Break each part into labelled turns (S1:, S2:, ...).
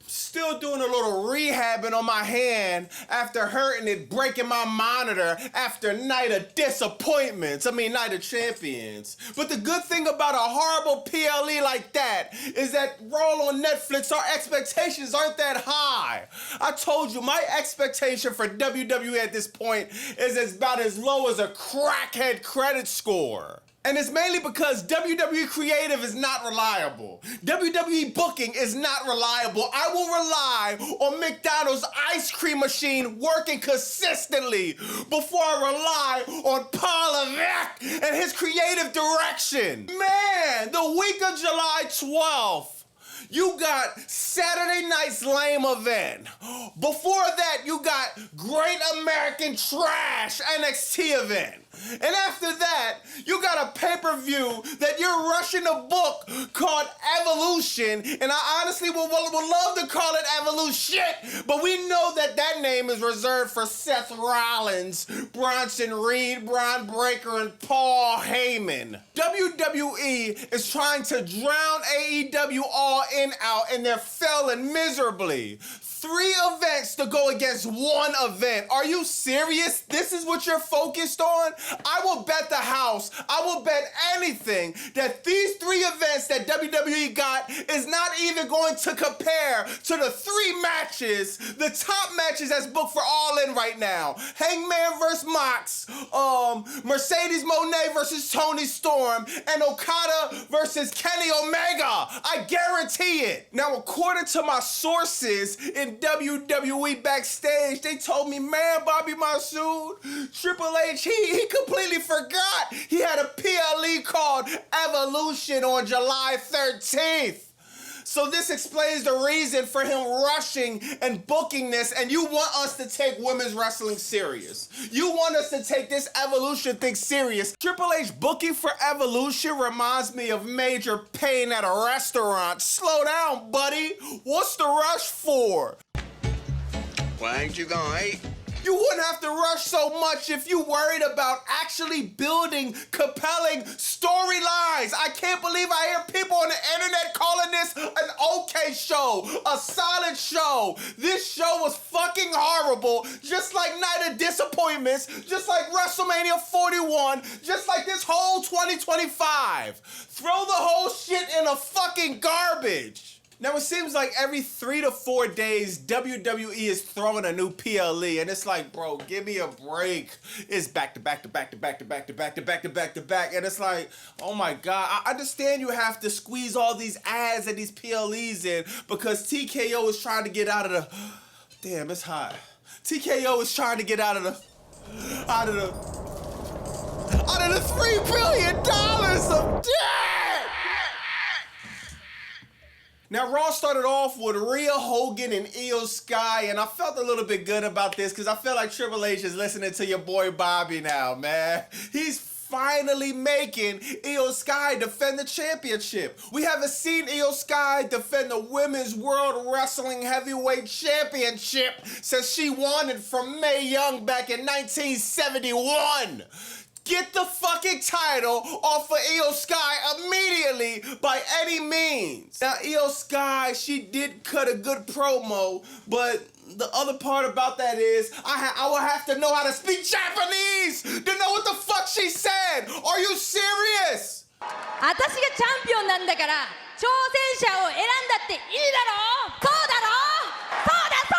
S1: Still doing a little rehabbing on my hand after hurting it, breaking my monitor after Night of Disappointments. Night of Champions. But the good thing about a horrible PLE like that is that Raw on Netflix, our expectations aren't that high. I told you, my expectation for WWE at this point is about as low as a crackhead credit score. And it's mainly because WWE creative is not reliable. WWE booking is not reliable. I will rely on McDonald's ice cream machine working consistently before I rely on Paul Levesque and his creative direction. Man, the week of July 12th, you got Saturday night's lame event. Before that, you got Great American Trash NXT event. And after that, you got a pay-per-view that you're rushing to book called Evolution, and I honestly would love to call it Evolution, but we know that that name is reserved for Seth Rollins, Bronson Reed, Braun Breaker, and Paul Heyman. WWE is trying to drown AEW All In out, and they're failing miserably. 3 events to go against 1 event. Are you serious? This is what you're focused on? I will bet the house, I will bet anything that these 3 events that WWE got is not even going to compare to the 3 matches, the top matches that's booked for All In right now. Hangman versus Mox, Mercedes Moné versus Toni Storm, and Okada versus Kenny Omega. I guarantee it. Now, according to my sources in WWE backstage, they told me, man, Bobby Masood, Triple H, he completely forgot he had a PLE called Evolution on July 13th. So this explains the reason for him rushing and booking this, and you want us to take women's wrestling serious. You want us to take this Evolution thing serious. Triple H booking for Evolution reminds me of Major Payne at a restaurant. Slow down, buddy. What's the rush for?
S2: Why ain't you gonna eat?
S1: You wouldn't have to rush so much if you worried about actually building compelling storylines. I can't believe I hear people on the internet calling this an okay show, a solid show. This show was fucking horrible, just like Night of Disappointments, just like WrestleMania 41, just like this whole 2025. Throw the whole shit in a fucking garbage. Now, it seems like every 3 to 4 days, WWE is throwing a new PLE, and it's like, bro, give me a break. It's back to back to back to back to back to back to back to back to back, and it's like, oh my God, I understand you have to squeeze all these ads and these PLEs in because TKO is trying to get out of the, damn, it's hot. TKO is trying to get out of the $3 billion of debt. Now, Raw started off with Rhea Hogan and Io Sky, and I felt a little bit good about this because I feel like Triple H is listening to your boy Bobby now, man. He's finally making Io Sky defend the championship. We haven't seen Io Sky defend the Women's World Wrestling Heavyweight Championship since she won it from Mae Young back in 1971. Get the fucking title off of Io Sky immediately by any means. Now, Io Sky, she did cut a good promo, but the other part about that is I will have to know how to speak Japanese to know what the fuck she said. Are you serious?
S3: 私がチャンピオンなんだから挑戦者を選んだっていいだろう。そうだろう。そうだそうだ。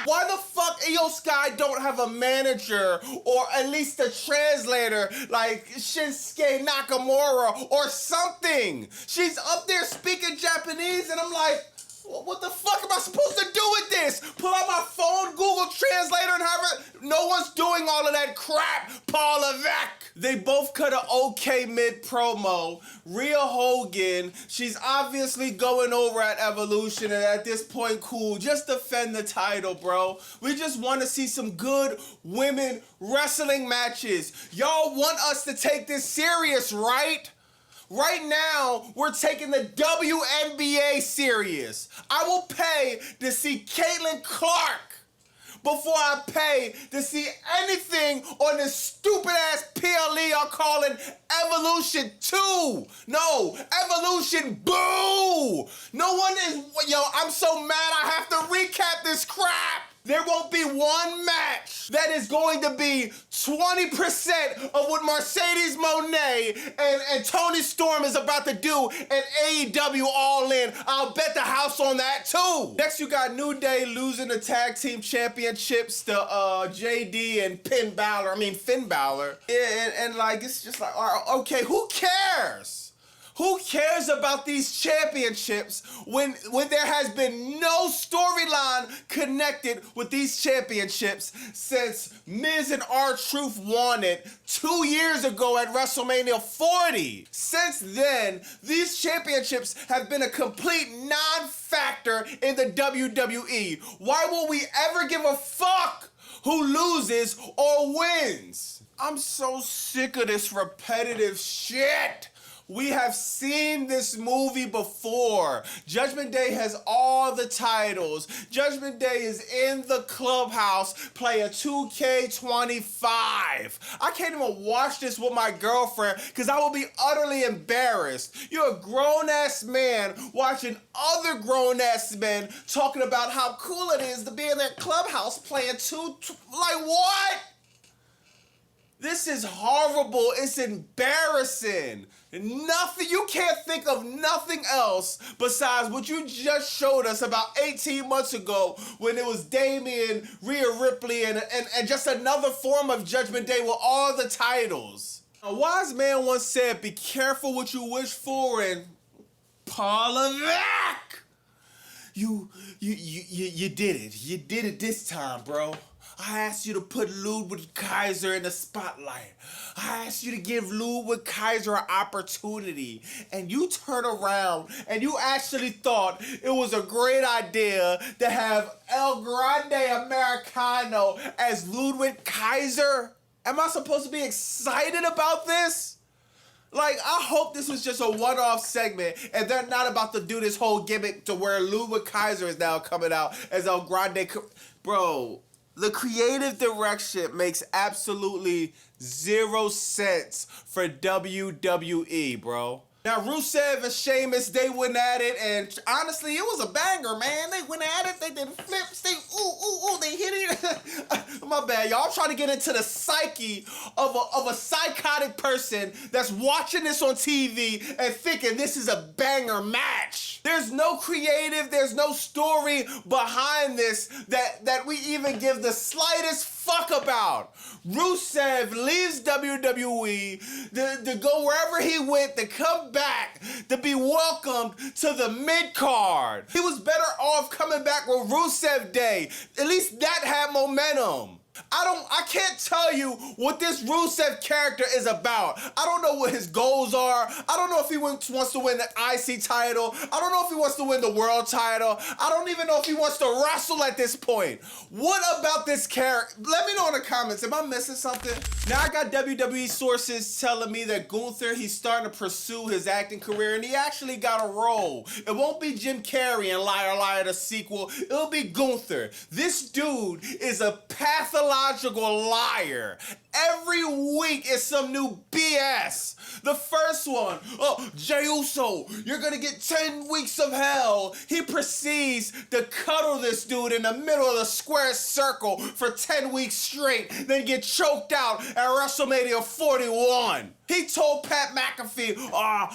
S1: Why the fuck Io Sky don't have a manager or at least a translator like Shinsuke Nakamura or something? She's up there speaking Japanese and I'm like, what the fuck am I supposed to do with this? Pull out my phone, Google Translator, and have her. No one's doing all of that crap, Paul Levesque. They both cut an okay mid-promo. Rhea Hogan, she's obviously going over at Evolution, and at this point, cool. Just defend the title, bro. We just want to see some good women wrestling matches. Y'all want us to take this serious, right? Right now, we're taking the WNBA serious. I will pay to see Caitlin Clark before I pay to see anything on this stupid-ass PLE y'all calling Evolution 2. No, Evolution Boo! 2. No one is, yo, I'm so mad I have to recap this crap. There won't be one match that is going to be 20% of what Mercedes Moné and Tony Storm is about to do at AEW All In. I'll bet the house on that too. Next, you got New Day losing the tag team championships to JD and Finn Balor. Yeah, and like, it's just like, all right, okay, who cares? Who cares about these championships when there has been no storyline connected with these championships since Miz and R-Truth won it 2 years ago at WrestleMania 40? Since then, these championships have been a complete non-factor in the WWE. Why will we ever give a fuck who loses or wins? I'm so sick of this repetitive shit. We have seen this movie before. Judgment Day has all the titles. Judgment Day is in the clubhouse playing 2K25. I can't even watch this with my girlfriend because I will be utterly embarrassed. You're a grown-ass man watching other grown-ass men talking about how cool it is to be in their clubhouse playing like what? This is horrible. It's embarrassing. Nothing, you can't think of nothing else besides what you just showed us about 18 months ago when it was Damian, Rhea Ripley, and just another form of Judgment Day with all the titles. A wise man once said, be careful what you wish for and Paulavac. You did it. You did it this time, bro. I asked you to put Ludwig Kaiser in the spotlight. I asked you to give Ludwig Kaiser an opportunity. And you turn around and you actually thought it was a great idea to have El Grande Americano as Ludwig Kaiser? Am I supposed to be excited about this? Like, I hope this was just a one-off segment and they're not about to do this whole gimmick to where Ludwig Kaiser is now coming out as El Grande. Bro, the creative direction makes absolutely 0 sense for WWE, bro. Now, Rusev and Sheamus, they went at it, and honestly, it was a banger, man. They went at it, they did flips, they hit it. My bad, y'all. I'm trying to get into the psyche of a psychotic person that's watching this on TV and thinking this is a banger match. There's no creative, there's no story behind this that we even give the slightest fuck about. Rusev leaves WWE to go wherever he went, to come back, to be welcomed to the mid-card. He was better off coming back with Rusev Day. At least that had momentum. I can't tell you what this Rusev character is about. I don't know what his goals are. I don't know if he wants to win the IC title. I don't know if he wants to win the world title. I don't even know if he wants to wrestle at this point. What about this character? Let me know in the comments. Am I missing something? Now I got WWE sources telling me that Gunther, he's starting to pursue his acting career and he actually got a role. It won't be Jim Carrey in Liar Liar the sequel. It'll be Gunther. This dude is a pathological liar. Every week is some new BS. The first one, Jey Uso, you're gonna get 10 weeks of hell. He proceeds to cuddle this dude in the middle of the square circle for 10 weeks straight, then get choked out at WrestleMania 41. He told Pat McAfee,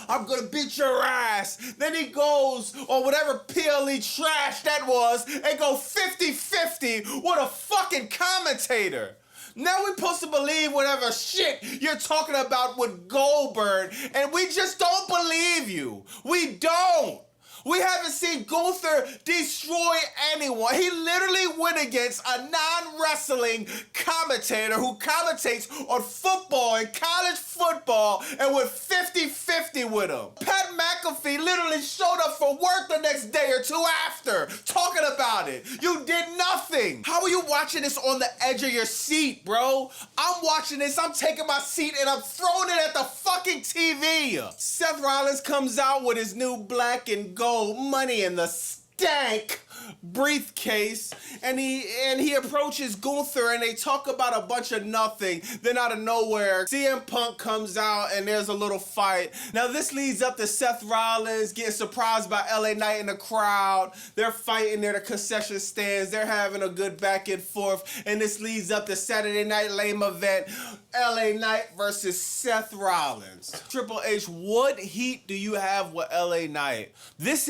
S1: I'm gonna beat your ass. Then he goes on whatever PLE trash that was and go 50-50 with a fucking commentator. Now we're supposed to believe whatever shit you're talking about with Goldberg, and we just don't believe you. We don't. We haven't seen Gunther destroy anyone. He literally went against a non-wrestling commentator who commentates on football and college football and went 50-50 with him. Pat McAfee literally showed up for work the next day or two after, talking about it. You did nothing. How are you watching this on the edge of your seat, bro? I'm watching this, I'm taking my seat and I'm throwing it at the fucking TV. Seth Rollins comes out with his new black and gold Money in the Stank briefcase, and he approaches Gunther, and they talk about a bunch of nothing. Then out of nowhere, CM Punk comes out, and there's a little fight. Now this leads up to Seth Rollins getting surprised by LA Knight in the crowd. They're fighting near the concession stands. They're having a good back and forth, and this leads up to Saturday Night Lame event, LA Knight versus Seth Rollins. Triple H, what heat do you have with LA Knight? This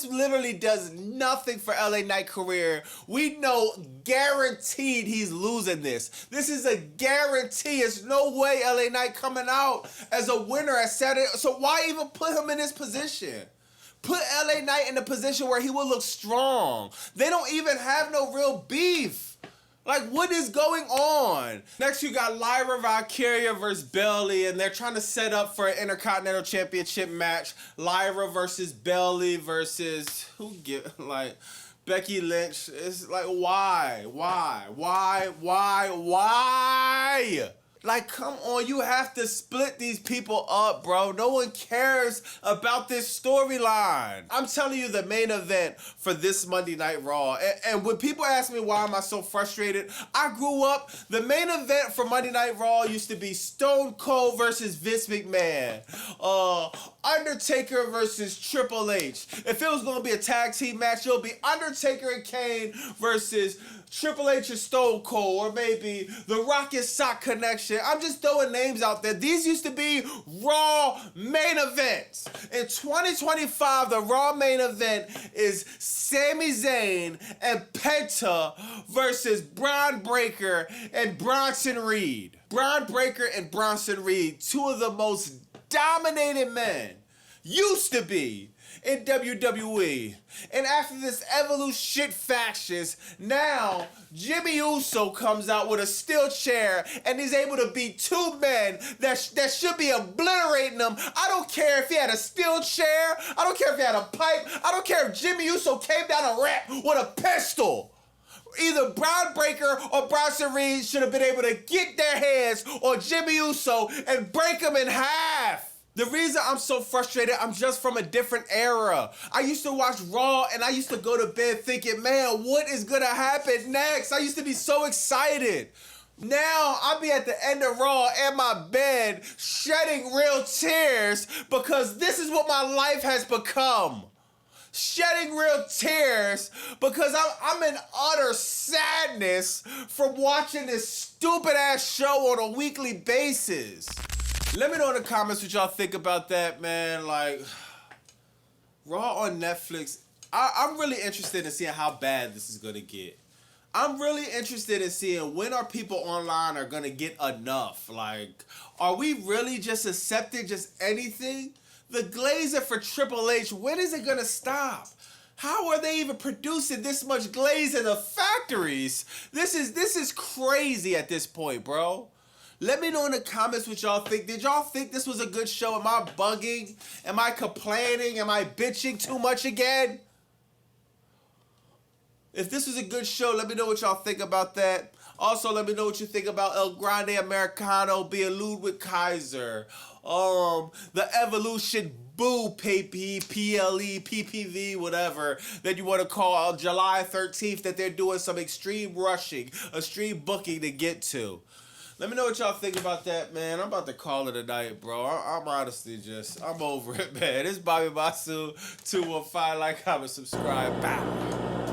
S1: literally does nothing for LA Knight career. We know guaranteed he's losing this. This is a guarantee. There's no way LA Knight coming out as a winner at Saturday. So why even put him in this position? Put LA Knight in a position where he will look strong. They don't even have no real beef. Like, what is going on? Next, you got Lyra Valkyria versus Bayley, and they're trying to set up for an Intercontinental Championship match. Lyra versus Bayley versus Becky Lynch. It's like, why? Like, come on, you have to split these people up, bro. No one cares about this storyline. I'm telling you, the main event for this Monday Night Raw, and when people ask me why am I so frustrated, I grew up, the main event for Monday Night Raw used to be Stone Cold versus Vince McMahon, Undertaker versus Triple H. If it was going to be a tag team match, it'll be Undertaker and Kane versus Triple H and Stone Cold, or maybe the Rocket Sock Connection. I'm just throwing names out there. These used to be Raw main events. In 2025, the Raw main event is Sami Zayn and Penta versus Braun Breaker and Bronson Reed. Braun Breaker and Bronson Reed, two of the most dominated men, used to be in WWE. And after this Evolution factions, now Jimmy Uso comes out with a steel chair and he's able to beat two men that should be obliterating them. I don't care if he had a steel chair. I don't care if he had a pipe. I don't care if Jimmy Uso came down a ramp with a pistol. Either Braun Breaker or Bronson Reed should have been able to get their hands on Jimmy Uso and break him in half. The reason I'm so frustrated, I'm just from a different era. I used to watch Raw and I used to go to bed thinking, man, what is gonna happen next? I used to be so excited. Now I'll be at the end of Raw in my bed shedding real tears because this is what my life has become. Shedding real tears because I'm in utter sadness from watching this stupid ass show on a weekly basis. Let me know in the comments what y'all think about that, man. Like, Raw on Netflix, I'm really interested in seeing how bad this is going to get. I'm really interested in seeing when our people online are going to get enough. Like, are we really just accepting just anything? The glazer for Triple H, when is it going to stop? How are they even producing this much glaze in the factories? This is crazy at this point, bro. Let me know in the comments what y'all think. Did y'all think this was a good show? Am I bugging? Am I complaining? Am I bitching too much again? If this was a good show, let me know what y'all think about that. Also, let me know what you think about El Grande Americano being Ludwig Kaiser. The Evolution Boo PLE, PPV, whatever that you want to call July 13th that they're doing some extreme rushing, extreme booking to get to. Let me know what y'all think about that, man. I'm about to call it a night, bro. I'm honestly I'm over it, man. It's Bobby Basu, 215. Like, comment, subscribe. Bow.